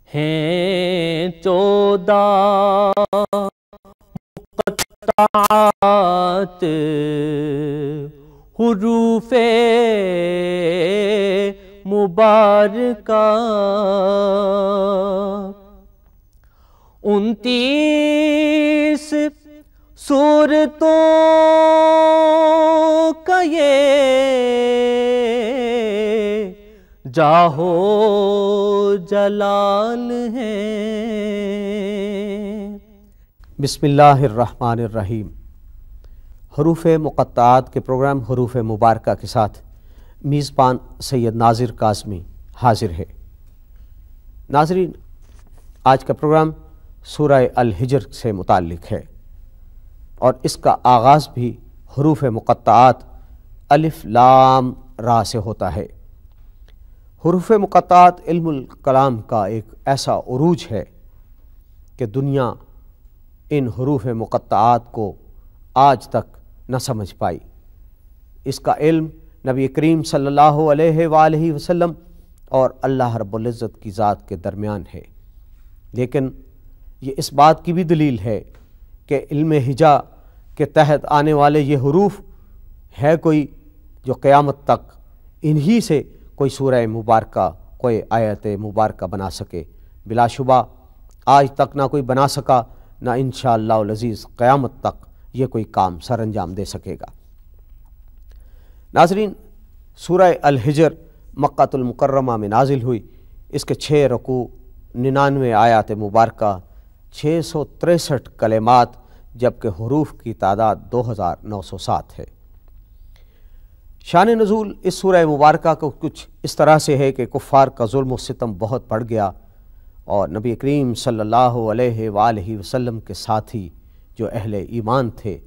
ہیں 14 مقطعات حروف مبارکہ، 29 سورتوں کا یہ جاہو جلال ہے۔ بسم اللہ الرحمن الرحیم۔ حروف مقطعات کے پروگرام حروف مبارکہ کے ساتھ میزبان سید ناظر قاسمی حاضر ہے۔ ناظرین، آج کا پروگرام سورہ الحجر سے متعلق ہے اور اس کا آغاز بھی حروف مقطعات الف لام را سے ہوتا ہے۔ حروف مقطعات علم الکلام کا ایک ایسا عروج ہے کہ دنیا ان حروف مقطعات کو آج تک نہ سمجھ پائی۔ اس کا علم نبی کریم صلی اللہ علیہ وآلہ وسلم اور اللہ رب العزت کی ذات کے درمیان ہے، لیکن یہ اس بات کی بھی دلیل ہے کہ علم ہجا کے تحت آنے والے یہ حروف ہے کوئی جو قیامت تک انہی سے کوئی سورہ مبارکہ، کوئی آیت مبارکہ بنا سکے۔ بلا شبہ آج تک نہ کوئی بنا سکا، نہ انشاءاللہ العزیز قیامت تک یہ کوئی کام سر انجام دے سکے گا۔ ناظرین، سورہ الحجر مکہ المکرمہ میں نازل ہوئی۔ اس کے 6 رکوع، 99 آیات مبارکہ، 663 کلمات، جبکہ حروف کی تعداد 2907 ہے۔ شان نزول اس سورہ مبارکہ کو کچھ اس طرح سے ہے کہ کفار کا ظلم و ستم بہت بڑھ گیا اور نبی کریم صلی اللہ علیہ وآلہ وسلم کے ساتھی جو اہل ایمان تھے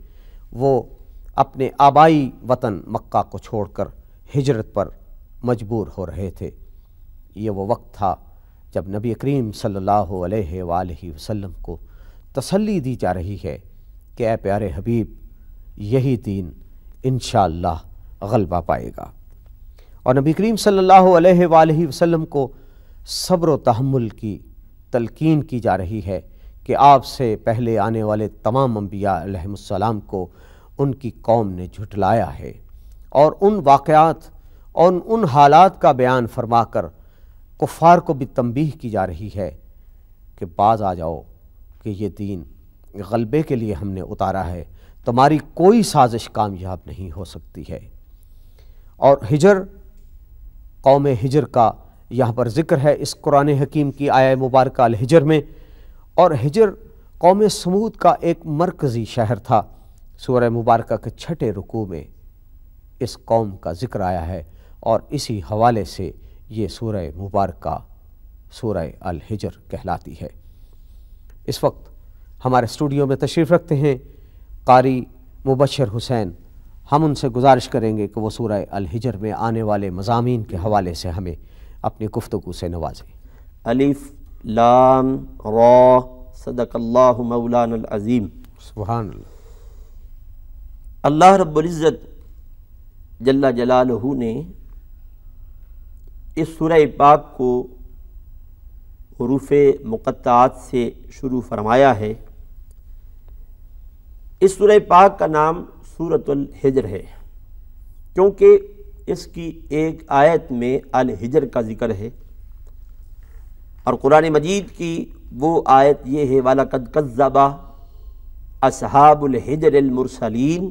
وہ اپنے آبائی وطن مکہ کو چھوڑ کر ہجرت پر مجبور ہو رہے تھے۔ یہ وہ وقت تھا جب نبی کریم صلی اللہ علیہ وآلہ وسلم کو تسلی دی جا رہی ہے کہ اے پیارے حبیب، یہی دین انشاءاللہ غلبہ پائے گا، اور نبی کریم صلی اللہ علیہ وآلہ وسلم کو صبر و تحمل کی تلقین کی جا رہی ہے کہ آپ سے پہلے آنے والے تمام انبیاء علیہم السلام کو ان کی قوم نے جھٹلایا ہے، اور ان واقعات اور ان حالات کا بیان فرما کر کفار کو بھی تنبیہ کی جا رہی ہے کہ باز آ جاؤ کہ یہ دین غلبے کے لیے ہم نے اتارا ہے، تمہاری کوئی سازش کامیاب نہیں ہو سکتی ہے۔ اور ہجر، قوم ہجر کا یہاں پر ذکر ہے اس قرآن حکیم کی آیہ مبارکہ الحجر میں، اور ہجر قوم سمود کا ایک مرکزی شہر تھا۔ سورہ مبارکہ کے 6 رکوع میں اس قوم کا ذکر آیا ہے، اور اسی حوالے سے یہ سورہ مبارکہ سورہ الحجر کہلاتی ہے۔ اس وقت ہمارے اسٹوڈیو میں تشریف رکھتے ہیں قاری مبشر حسین۔ ہم ان سے گزارش کریں گے کہ وہ سورہ الحجر میں آنے والے مضامین کے حوالے سے ہمیں اپنی گفتگو سے نوازیں۔ الف لام را، صدق اللہ مولانا العظیم۔ سبحان اللہ۔ اللہ رب العزت جل جلالہ نے اس سورہ پاک کو حروف مقطعات سے شروع فرمایا ہے۔ اس سورہ پاک کا نام سورۃ الحجر ہے کیونکہ اس کی ایک آیت میں الحجر کا ذکر ہے، اور قرآن مجید کی وہ آیت یہ ہے وَلَقَدْ كَذَّبَ أَصْحَابُ الْحِجْرِ الْمُرْسَلِينَ،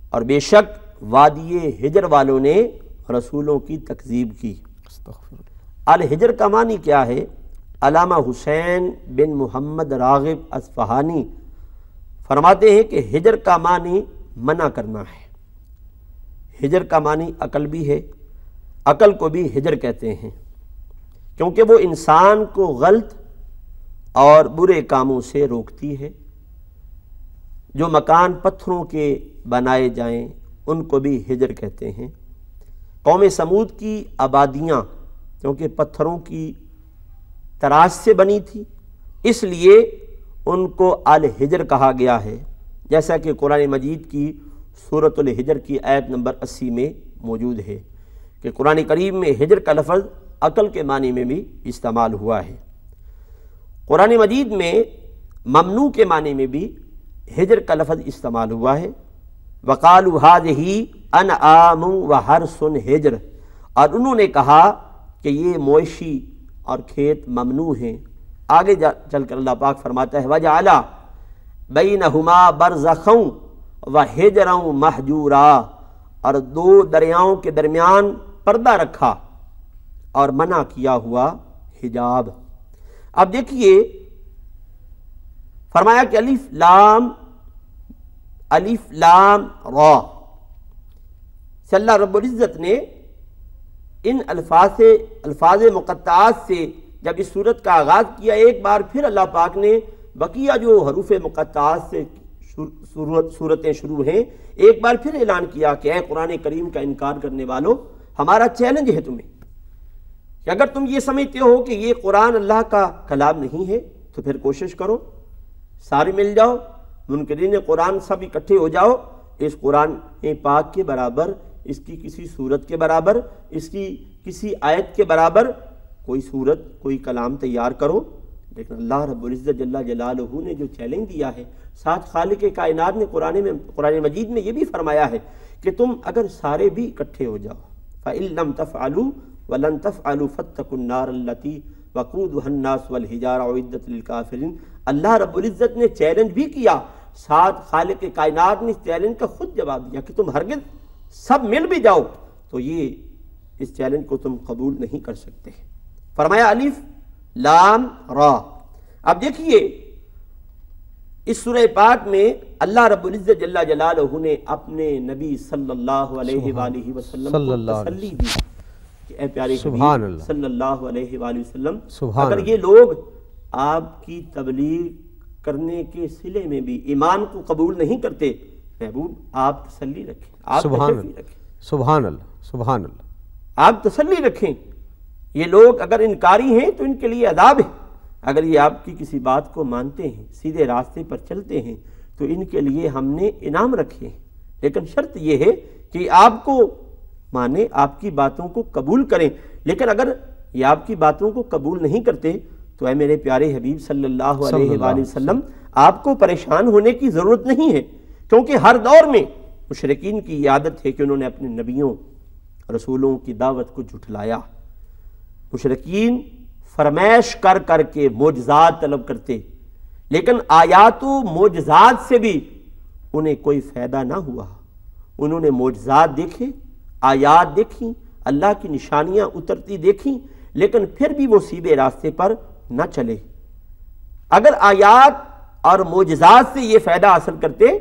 اور بے شک وادی ہجر والوں نے رسولوں کی تکذیب کی۔ الحجر کا معنی کیا ہے؟ علامہ حسین بن محمد راغب اصفہانی فرماتے ہیں کہ ہجر کا معنی منع کرنا ہے۔ ہجر کا معنی عقل بھی ہے، عقل کو بھی ہجر کہتے ہیں کیونکہ وہ انسان کو غلط اور برے کاموں سے روکتی ہے۔ جو مکان پتھروں کے بنائے جائیں ان کو بھی ہجر کہتے ہیں۔ قوم سمود کی آبادیاں کیونکہ پتھروں کی تراش سے بنی تھی، اس لیے ان کو الحجر کہا گیا ہے، جیسا کہ قرآن مجید کی سورۃ الحجر کی آیت نمبر 80 میں موجود ہے کہ قرآن کریم میں ہجر کا لفظ عقل کے معنی میں بھی استعمال ہوا ہے۔ قرآن مجید میں ممنوع کے معنی میں بھی ہجر کا لفظ استعمال ہوا ہے۔ وَقَالُوا هَٰذِهِ أَنْعَامٌ وَحَرْثٌ ہجر، اور انہوں نے کہا کہ یہ مویشی اور کھیت ممنوع ہیں۔ آگے چل کر اللہ پاک فرماتا ہے وَجَعَلَ بَيْنَهُمَا بَرْزَخًا وَحِجْرًا مَحْجُورًا، اور دو دریاؤں کے درمیان پردہ رکھا اور منع کیا ہوا حجاب۔ اب دیکھیے فرمایا کہ الف لام را سے اللہ رب العزت نے ان الفاظ مقطعات سے جب اس صورت کا آغاز کیا، ایک بار پھر اللہ پاک نے بقیہ جو حروف مقطعات سے صورتیں شروع ہیں، ایک بار پھر اعلان کیا کہ اے قرآن کریم کا انکار کرنے والوں، ہمارا چیلنج ہے تمہیں کہ اگر تم یہ سمجھتے ہو کہ یہ قرآن اللہ کا کلام نہیں ہے تو پھر کوشش کرو، سارے مل جاؤ، منکرین قرآن سب اکٹھے ہو جاؤ، اس قرآن پاک کے برابر، اس کی کسی صورت کے برابر، اس کی کسی آیت کے برابر کوئی صورت، کوئی کلام تیار کرو۔ لیکن اللہ رب العزت جل جلالہ نے جو چیلنج دیا ہے، ساتھ خالق کائنات نے قرآن مجید میں یہ بھی فرمایا ہے کہ تم اگر سارے بھی اکٹھے ہو جاؤ، فَإِن لَّمْ تَفْعَلُوا وَلَن تَفْعَلُوا فَاتَّقُوا النَّارَ الَّتِي وَقُودُهَا النَّاسُ وَالْحِجَارَةُ أُعِدَّتْ لِلْكَافِرِينَ۔ اللہ رب العزت نے چیلنج بھی کیا، ساتھ خالق کائنات نے اس چیلنج کا خود جواب دیا کہ تم ہرگز سب مل بھی جاؤ تو یہ اس چیلنج کو تم قبول نہیں کر سکتے۔ فرمایا الف لام را۔ اب دیکھیے اس سورہ پاک میں اللہ رب العزت جل جلالہ نے اپنے نبی صلی اللہ علیہ وآلہ وسلم کو تسلی دی کہ اے پیارے حبیب صلی اللہ علیہ وآلہ وسلم، اگر یہ لوگ آپ کی تبلیغ کرنے کے صلے میں بھی ایمان کو قبول نہیں کرتے، محبوب آپ تسلی رکھیں، آپ تشفی رکھیں، سبحان اللہ سبحان اللہ، آپ تسلی رکھیں۔ یہ لوگ اگر انکاری ہیں تو ان کے لیے عذاب ہے، اگر یہ آپ کی کسی بات کو مانتے ہیں، سیدھے راستے پر چلتے ہیں تو ان کے لیے ہم نے انعام رکھے ہیں، لیکن شرط یہ ہے کہ آپ کو مانیں، آپ کی باتوں کو قبول کریں۔ لیکن اگر یہ آپ کی باتوں کو قبول نہیں کرتے تو اے میرے پیارے حبیب صلی اللہ علیہ وآلہ وسلم، آپ کو پریشان ہونے کی ضرورت نہیں ہے، کیونکہ ہر دور میں مشرکین کی یہ عادت ہے کہ انہوں نے اپنے نبیوں رسولوں کی دعوت کو جھٹلایا۔ مشرکین فرمائش کر کر کے معجزات طلب کرتے، لیکن آیات و معجزات سے بھی انہیں کوئی فائدہ نہ ہوا۔ انہوں نے معجزات دیکھے، آیات دیکھیں، اللہ کی نشانیاں اترتی دیکھیں، لیکن پھر بھی وہ سیدھے راستے پر نہ چلے۔ اگر آیات اور معجزات سے یہ فائدہ حاصل کرتے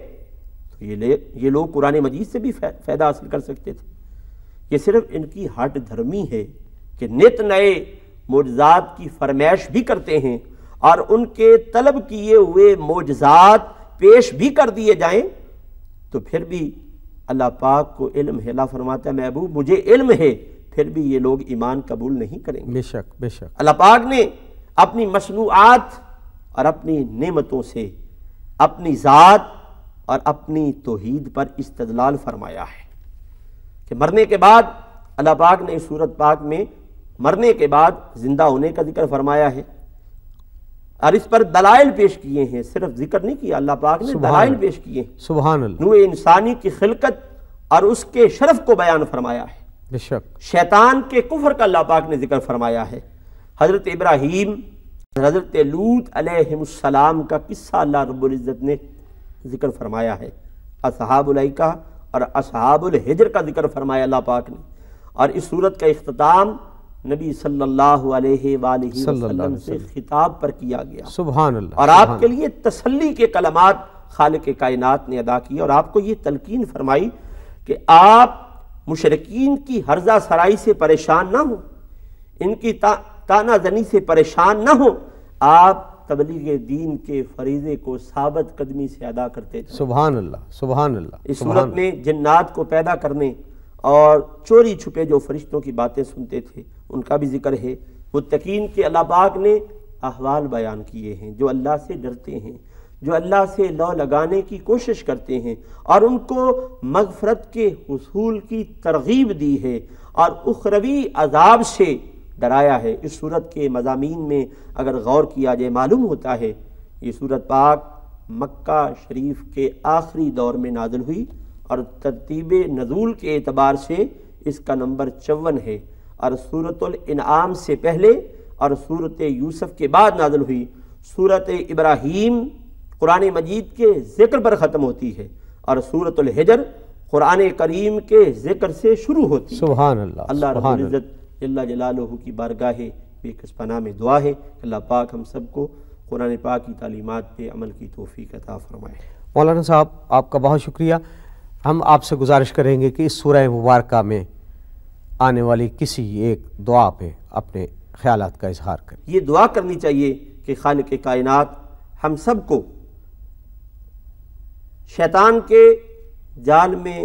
تو یہ لوگ قرآن مجید سے بھی فائدہ حاصل کر سکتے تھے۔ یہ صرف ان کی ہٹ دھرمی ہے کہ نت نئے معجزات کی فرمائش بھی کرتے ہیں اور ان کے طلب کیے ہوئے معجزات پیش بھی کر دیے جائیں تو پھر بھی اللہ پاک کو علم ہے، اللہ فرماتا ہے محبوب مجھے علم ہے، پھر بھی یہ لوگ ایمان قبول نہیں کریں گے۔ بے شک بے شک۔ اللہ پاک نے اپنی مصنوعات اور اپنی نعمتوں سے اپنی ذات اور اپنی توحید پر استدلال فرمایا ہے کہ مرنے کے بعد اللہ پاک نے اس سورت پاک میں مرنے کے بعد زندہ ہونے کا ذکر فرمایا ہے اور اس پر دلائل پیش کیے ہیں، صرف ذکر نہیں کیا، اللہ پاک نے دلائل پیش کیے ہیں۔ سبحان اللہ۔ نوع انسانی کی خلقت اور اس کے شرف کو بیان فرمایا ہے۔ بے شک۔ شیطان کے کفر کا اللہ پاک نے ذکر فرمایا ہے۔ حضرت ابراہیم، حضرت لوط علیہ السلام کا قصہ اللہ رب العزت نے ذکر فرمایا ہے۔ اصحاب الایکہ اور اصحاب الحجر کا ذکر فرمایا اللہ پاک نے، اور اس صورت کا اختتام نبی صلی اللہ علیہ وآلہ وسلم سے خطاب پر کیا گیا۔ سبحان اللہ۔ اور آپ کے لیے تسلی کے کلمات خالق کائنات نے ادا کیا اور آپ کو یہ تلقین فرمائی کہ آپ مشرکین کی ہرزہ سرائی سے پریشان نہ ہوں، ان کی تانا زنی سے پریشان نہ ہوں، آپ تبلیغ دین کے فریضے کو ثابت قدمی سے ادا کرتے تھے۔ سبحان اللہ سبحان اللہ۔ اس صورت میں جنات کو پیدا کرنے اور چوری چھپے جو فرشتوں کی باتیں سنتے تھے ان کا بھی ذکر ہے۔ متقین کے اللہ پاک نے احوال بیان کیے ہیں، جو اللہ سے ڈرتے ہیں، جو اللہ سے لو لگانے کی کوشش کرتے ہیں اور ان کو مغفرت کے حصول کی ترغیب دی ہے، اور اخروی عذاب سے ڈرایا ہے۔ اس صورت کے مضامین میں اگر غور کیا جائے معلوم ہوتا ہے یہ صورت پاک مکہ شریف کے آخری دور میں نازل ہوئی اور ترتیب نزول کے اعتبار سے اس کا نمبر 54 ہے، اور سورۃ الانعام سے پہلے اور سورۃ یوسف کے بعد نازل ہوئی۔ سورۃ ابراہیم قرآن مجید کے ذکر پر ختم ہوتی ہے اور سورۃ الحجر قرآن کریم کے ذکر سے شروع ہوتی ہے۔ سبحان اللہ، اللہ رب سبحان العزت جل جلالہ کی بارگاہ بے کس پناہ میں دعا ہے کہ اللہ پاک ہم سب کو قرآن پاک کی تعلیمات پہ عمل کی توفیق عطا فرمائے۔ مولانا صاحب آپ کا بہت شکریہ۔ ہم آپ سے گزارش کریں گے کہ اس سورہ مبارکہ میں آنے والی کسی ایک دعا پہ اپنے خیالات کا اظہار کریں۔ یہ دعا کرنی چاہیے کہ خالق کائنات ہم سب کو شیطان کے جال میں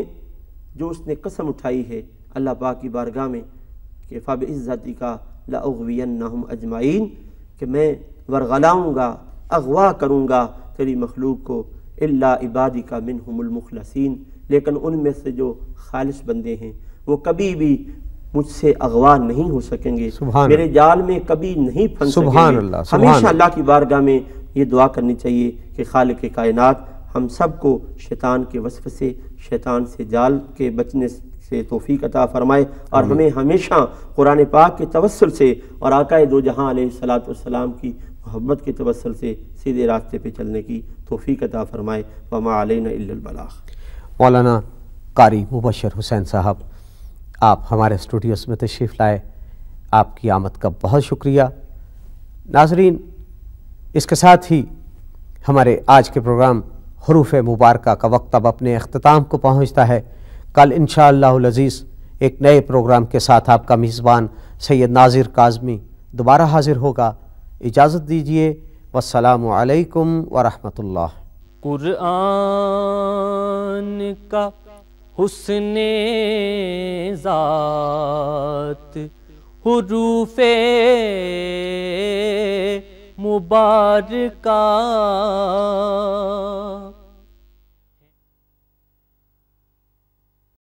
جو اس نے قسم اٹھائی ہے اللہ پاک کی بارگاہ میں کہ فَبِعِزَّتِكَ لَأُغْوِيَنَّهُمْ اجمعین، کہ میں ورغلاؤں گا، اغوا کروں گا تیری مخلوق کو، الا عبادک منہم المخلصین، لیکن ان میں سے جو خالص بندے ہیں وہ کبھی بھی مجھ سے اغوا نہیں ہو سکیں گے، میرے جال میں کبھی نہیں پھنس سکیں گے۔ ہمیشہ اللہ کی بارگاہ میں یہ دعا کرنی چاہیے کہ خالق کائنات ہم سب کو شیطان کے وصف سے، شیطان سے جال کے بچنے سے توفیق عطا فرمائے، اور ہمیں ہمیشہ قرآن پاک کے توسل سے اور آقا دو جہاں علیہ الصلوۃ والسلام کی محبت کے توسل سے سیدھے راستے پہ چلنے کی توفیق عطا فرمائے۔ وما علینا الا البلاغ۔ مولانا قاری مبشر حسین صاحب، آپ ہمارے اسٹوڈیوز میں تشریف لائے، آپ کی آمد کا بہت شکریہ۔ ناظرین، اس کے ساتھ ہی ہمارے آج کے پروگرام حروف مبارکہ کا وقت اب اپنے اختتام کو پہنچتا ہے۔ کل انشاءاللہ العزیز ایک نئے پروگرام کے ساتھ آپ کا میزبان سید ناظر کاظمی دوبارہ حاضر ہوگا۔ اجازت دیجیے، والسلام علیکم ورحمۃ اللہ۔ قرآن کا حسن ذات حروف مبارکہ